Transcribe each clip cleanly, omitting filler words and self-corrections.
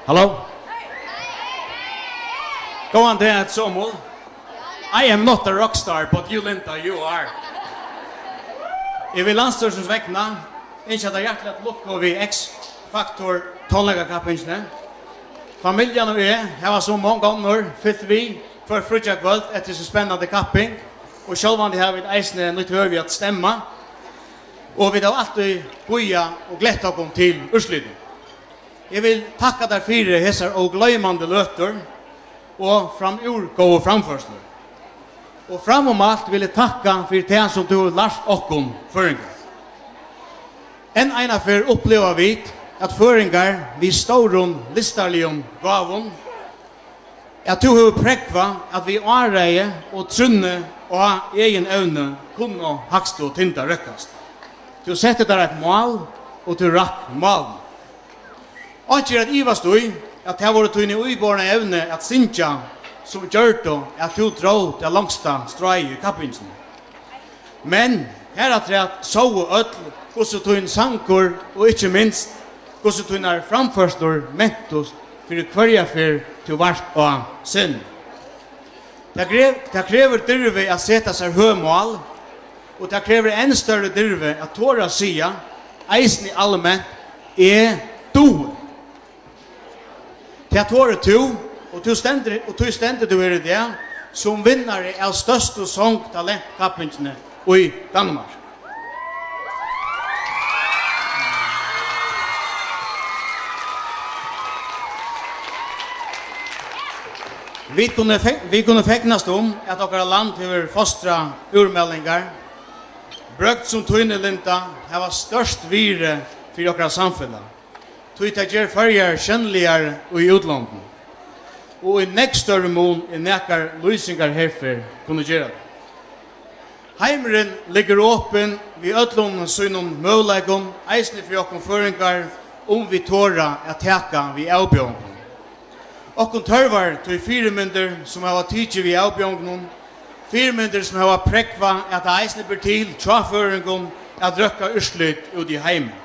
Hello? Go on there at Somul. I am not a rock star, but you, Linda, you are. I vil landstørsens vekna, ikke at det hjertelig at lukka vi X-faktor tonleggerkappingsne. Familjen og jeg har så mange ganger fyllt vi for frutja kvöld etter så spennende kapping. Og sjálvandi har vi eisne nytt høy vi at stemma. Og vi har alltid boja og glett okkom til urslyden. Jeg vil takka der fire hesar og gløymande løter og framur gå framførsler. Og framom alt vil jeg takka for det som du har lært okkom føringar. En for oppleva vi at føringar vi stauron listarlion gavon at du har prekva at vi areie og trunne og egen evne kunne hakst og tinta røkkast. Du setter der et mål og du rakk mål. Og ikke at ivast du at det var tøyne uiborna evne at sinja som gjør det at du dro det langsta strøy i kappinsen. Men her at det så ødel hvordan tøyne sanker og ikke minst hvordan tøyne er framførsler mentos for hverja fyr til vart og synd. Det krever dyrve at seta seg høymål, og det krever en større dyrve at tåra sia, eisen i allmenn, du. Det tåra to, og du stender du i det, som vinnare av største songtalentkappingene i Danmark. Vi kunne feknast at okkara land hever fostra urmeldingar, brøkt som tøynelinta heva størst vire for okkara samfunnet. Tøyta gjer førjar kjennligar i utlanden. Og i nekst større mån i nekar lysingar herfer kunne gjøre det. Heimeren ligger åpen vi ødlom synon møvleikon, eisne for okkom føringar vi tåra at teka vi avbjørn. Okkon tørvar til firemynder som har tidsi vi avbjørngon, firemynder som har prekva at eisne ber til traføringon at røkka urslut ut i heimen.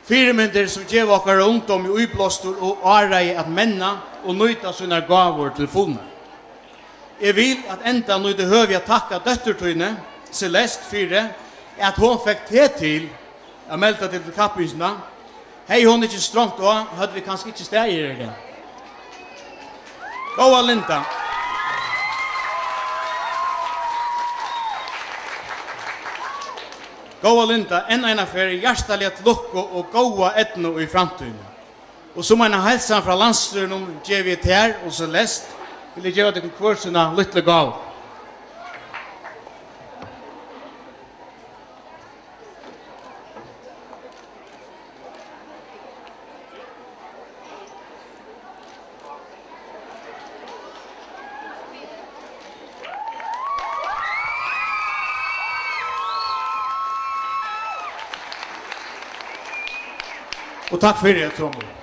Firemynder som gjev okkar ungdom i uiblåstor og arei at menna og nøyta sina gavur til fullna. Jeg vil at enda nøyde høvi at takka døttertøyne, Celeste 4, at hon fikk det til å melda til kapphisna. Hei hon ikke strongt og hadde vi kanskje ikke steg i det. Gåa Linda. Gåa Linda, en for hjertelig lukko og gåa etno i framtiden. Og som en helsan fra landstyren gjev vi til her og Celeste, vil jeg gjøre deg kursene litt gav. Og takk for det, Trombo.